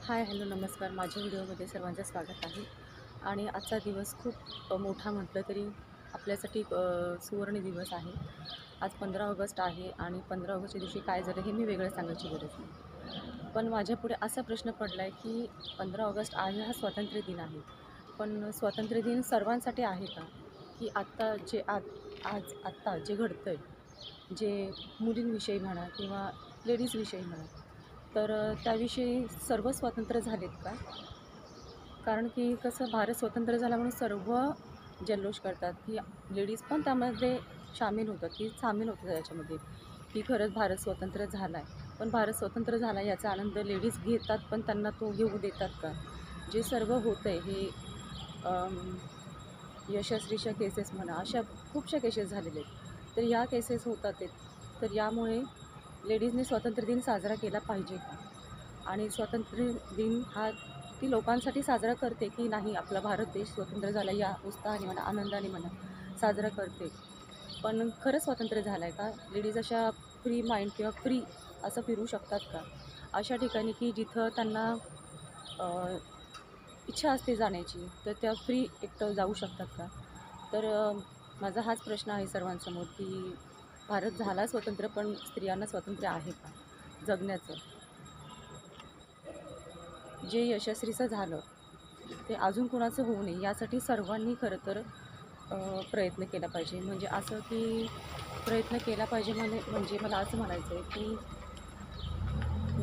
हाय, hello, नमस्कार. माझ्या व्हिडिओमध्ये सर्वांचं स्वागत आहे. आणि आजचा दिवस खूप मोठा म्हटलं तरी आपल्यासाठी सुवर्ण दिवस आहे. आज 15 ऑगस्ट आहे आणि 15 ऑगस्टच्या दिवशी काय झालं हे मी वेगळं सांगायची गरज नाही. पण माझ्यापुढे असा प्रश्न पडला आहे की 15 ऑगस्ट आहे हा स्वातंत्र्य दिन आहे. पण स्वातंत्र्य दिन सर्वांसाठी आहे का? की आत्ता जे आत्ता जे घडतं आहे, जे मुलींविषयी म्हणा किंवा लेडीजविषयी म्हणा, तर त्याविषयी सर्व स्वतंत्र झालेत का? कारण की कसं भारत स्वतंत्र झाला म्हणून सर्व जल्लोष करतात, की लेडीज पण त्यामध्ये सामील होतं त्याच्यामध्ये, की खरंच भारत स्वतंत्र झाला आहे. पण भारत स्वतंत्र झाला याचा आनंद लेडीज घेतात, पण त्यांना तो घेऊ देतात का? जे सर्व होतं आहे हे यशस्वीच्या केसेस म्हणा, अशा खूपशा केसेस झालेल्या आहेत. तर या केसेस होतात आहेत. तर यामुळे लेडीजने स्वातंत्र्य दिन साजरा केला पाहिजे का? आणि स्वातंत्र्य दिन हा ती लोकांसाठी साजरा करते की नाही, आपला भारत देश स्वतंत्र झाला या उत्साहाने म्हणा, आनंदाने म्हणा साजरा करते. पण खरंच स्वातंत्र्य झालं आहे का? लेडीज अशा फ्री माइंड किंवा फ्री असं फिरू शकतात का? अशा ठिकाणी की जिथं त्यांना इच्छा असते जाण्याची, तर त्या फ्री एकटं जाऊ शकतात का? तर माझा हाच प्रश्न आहे सर्वांसमोर, की भारत झाला स्वतंत्र, पण स्त्रियांना स्वातंत्र्य आहे का जगण्याचं? जे यशस्वीचं झालं ते अजून कुणाचं होऊ नये यासाठी सर्वांनी खरं तर प्रयत्न केला पाहिजे. म्हणजे असं की प्रयत्न केला पाहिजे म्हणजे मला असं म्हणायचं आहे की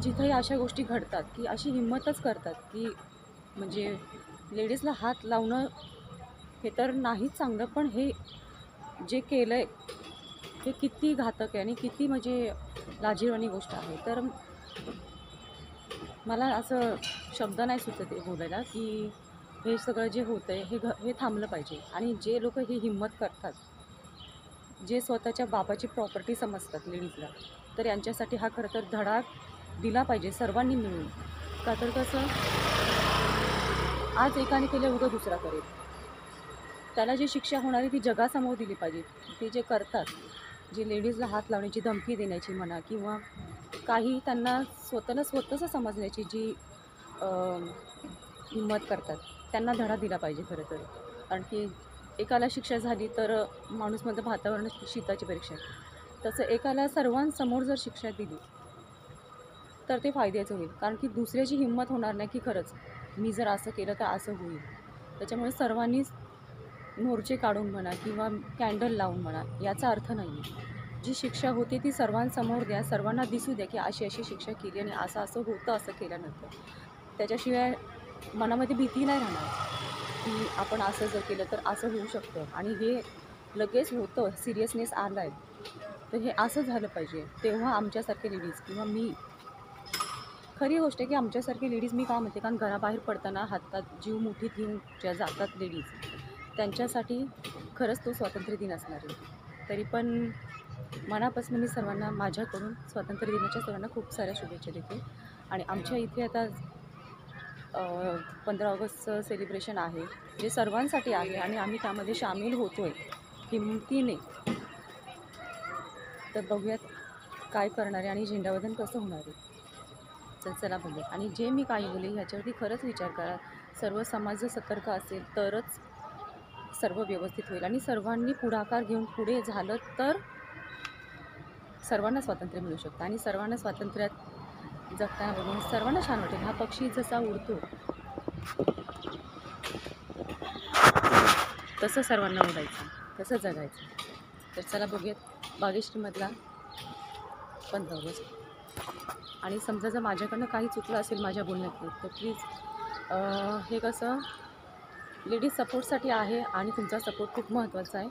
जिथंही अशा गोष्टी घडतात की अशी हिंमतच करतात की म्हणजे लेडीजला हात लावणं हे तर नाहीच चांगलं, पण हे जे केलं आहे हे किती घातक आहे आणि किती म्हणजे लाजिरवाणी गोष्ट आहे. तर मला असं शब्द नाही सुचत आहे बोलायला की हे सगळं जे होतं आहे हे थांबलं पाहिजे. आणि जे लोक ही हिंमत करतात, जे स्वतःच्या बापाची प्रॉपर्टी समजतात लेडीजला, तर यांच्यासाठी हा खरं तर धडा दिला पाहिजे सर्वांनी मिळून. का तर कसं, आज एकाने केलं उद्या दुसरा करेल. त्याला जी शिक्षा होणारी ती जगासमोर दिली पाहिजे. ते जे करतात, जे लेडीजला हात लावण्याची धमकी देण्याची म्हणा किंवा काही त्यांना स्वतःचं समजण्याची जी हिंमत करतात, त्यांना धडा दिला पाहिजे खरं तर. कारण की एकाला शिक्षा झाली तर माणूस म्हणतो भातावरनं शीताची परीक्षा आहे. तसं एकाला सर्वांसमोर जर शिक्षा दिली तर ते फायद्याचं होईल. कारण की दुसऱ्याची हिंमत होणार नाही की खरंच मी जर असं केलं तर असं होईल. त्याच्यामुळे सर्वांनीच मोर्चे काढून म्हणा किंवा कॅन्डल लावून म्हणा याचा अर्थ नाही आहे. जी शिक्षा होते ती सर्वांसमोर द्या, सर्वांना दिसू द्या की अशी अशी शिक्षा केली आणि असं असं होतं असं केल्यानंतर. त्याच्याशिवाय मनामध्ये भीती नाही राहणार की आपण असं जर केलं तर असं होऊ शकतं आणि हे लगेच होतं, सिरियसनेस आला आहे. तर हे असं झालं पाहिजे. तेव्हा आमच्यासारखे लेडीज किंवा मी, खरी गोष्ट आहे की आमच्यासारखे लेडीज, मी का म्हणते, कारण घराबाहेर पडताना हातात जीव मुठीत घेऊन ज्या जातात लेडीज, त्यांच्यासाठी खरंच तो स्वातंत्र्य दिन असणार आहे. तरी पण मनापासून मी सर्वांना माझ्याकडून स्वातंत्र्य दिनाच्या सर्वांना खूप साऱ्या शुभेच्छा देते. आणि आमच्या इथे आता 15 ऑगस्टचं सेलिब्रेशन आहे, जे सर्वांसाठी आहे आणि आम्ही त्यामध्ये सामील होतो आहे हिमतीने. तर बघूयात काय करणार आहे आणि झेंडावंदन कसं होणार आहे. तर चला बघूया. आणि जे मी काही बोलले ह्याच्यावरती खरंच विचार करा. सर्व समाज जर सतर्क असेल तरच सर्व व्यवस्थित होईल आणि सर्वांनी पुढाकार घेऊन पुढे झालं तर सर्वांना स्वातंत्र्य मिळू शकतं. आणि सर्वांना स्वातंत्र्यात जगताना बघून सर्वांना छान वाटेल. हा पक्षी जसा उडतो तसं सर्वांना उडायचं, तसं जगायचं. तर चला बघूयात बागेश्रीमधला 15 ऑगस्ट. आणि समजा जर माझ्याकडनं काही चुकलं असेल माझ्या बोलण्यातून तर प्लीज, हे कसं लेडीज सपोर्टसाठी आहे आणि तुमचा सपोर्ट खूप महत्त्वाचा आहे.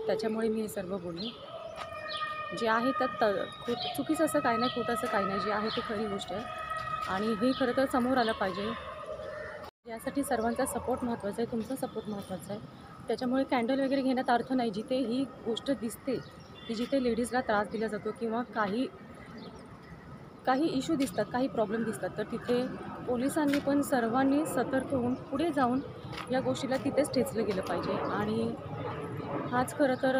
त्याच्यामुळे मी हे सर्व बोलले. जे आहे त्यात खूप चुकीचं असं काही नाही, खोटं असं काही नाही. जे आहे ते खरी गोष्ट आहे आणि हे खरं तर समोर आलं पाहिजे. यासाठी सर्वांचा सपोर्ट महत्त्वाचा आहे, तुमचा सपोर्ट महत्त्वाचा आहे. त्याच्यामुळे कॅन्डल वगैरे घेण्यात अर्थ नाही. जिथे ही गोष्ट दिसते की जिथे लेडीजला त्रास दिला जातो किंवा काही इश्यू दिसतात, काही प्रॉब्लेम दिसतात, तर तिथे पोलिसांनी पण सर्वांनी सतर्क होऊन पुढे जाऊन या गोष्टीला तिथेच ठेचलं गेलं पाहिजे. आणि हाच खरं तर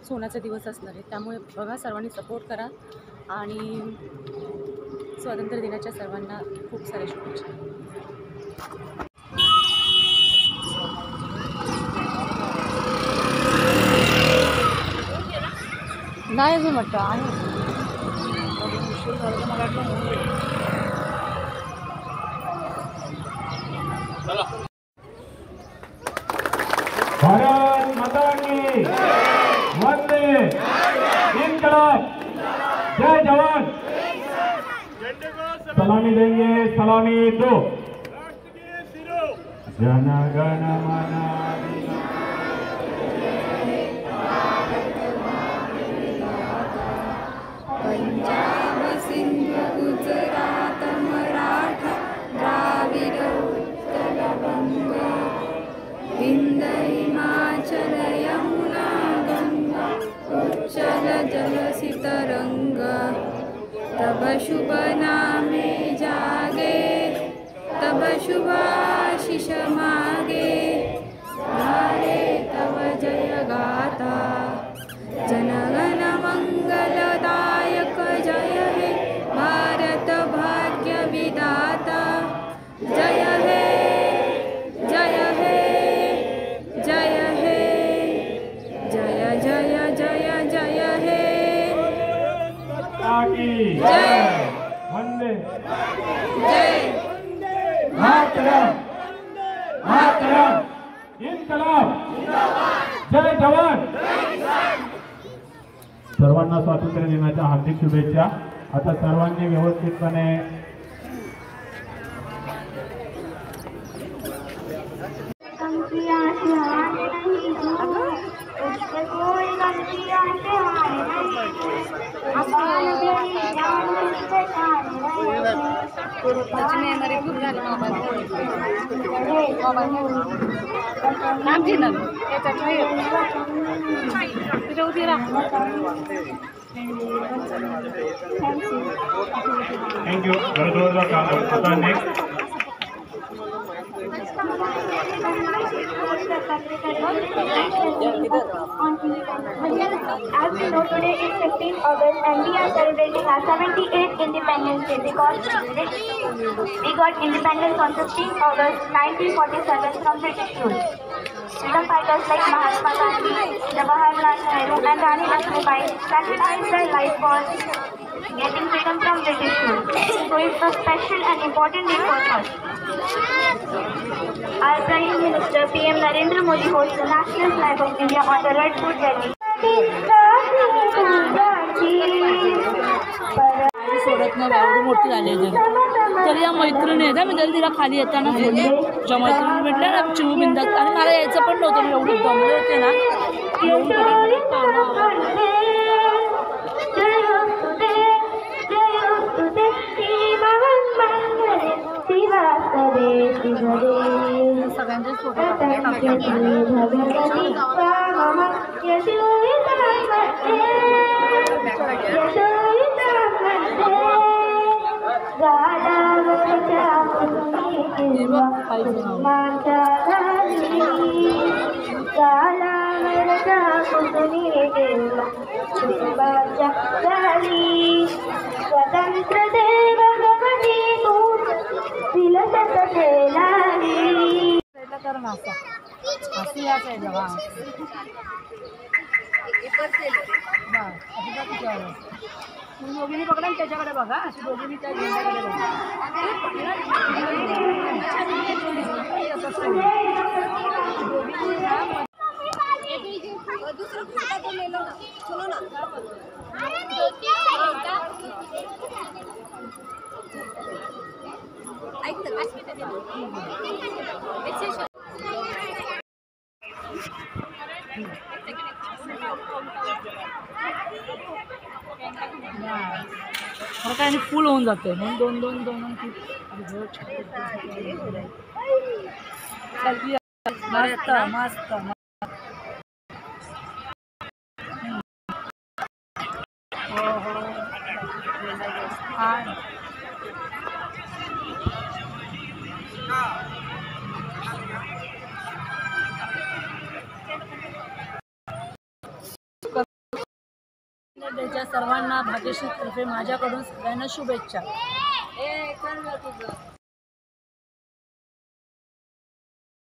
सोन्याचा दिवस असणार आहे. त्यामुळे बघा, सर्वांनी सपोर्ट करा आणि स्वातंत्र्य दिनाच्या सर्वांना खूप साऱ्या शुभेच्छा. नाही अजून म्हटलं आहे. भारत माता की वंदे इनकलाब, जय जवान. सलामी देंगे, सलामी दो. जन गण मन पंजाब सिंधु गुजरात मराठा द्राविड उत्कल बंग विंध्य हिमाचल यमुना गंगा उच्चल जलसि तरंग तब शुभ नामे जागे तब शुभ आशीष मागे धारे तब जय गाथा जनगण मंगलदायक जय हे भारत भाग्य विधाता जय हे जय हे जय हे जय जय जय जय हे जय वंदे जय मातरम मातरम इनकलाब, जय जवान. सर्वांना स्वातंत्र्य दिनाच्या हार्दिक शुभेच्छा. आता सर्वांनी व्यवस्थितपणे थँक्यू. आता next As we know, today is 15th August and we are celebrating our 78th Independence Day because we got independence on 15th August 1947 from British rule. Freedom fighters like Mahatma Gandhi, Jawaharlal Nehru and Rani Lakshmibai sacrificed their life for getting freedom from British rule. So it's a special and important day for us. Our Prime Minister PM Narendra Modi hosts the National Flag of India on the Red Fort Rally. सोडत नाही एवढी मोठी झाली तरी या मैत्रिणी आहेत मी तिला खाली येताना बोलले ज्या मैत्रिणी भेटल्या ना चिऊ बिंदात आणि मला यायचं पण नव्हतं मी एवढी दमले होते ना येऊन सगळ्यांचे फोटो स्वतंत्र देव भगवती तू विलसत खेळाली कर मासा हसी या साईडला वा दोघींनी पकडा त्याच्याकडे बघा अशी दोघींनी त्या झेंड्याकडे बघा मला काय फुल होऊन जाते म्हणून दोन दोन दोन मस्त मस्त हो हो सर्वांना भाग्यश्री तर्फे माझ्याकडून सगळ्यांना शुभेच्छा. आणलं तुझं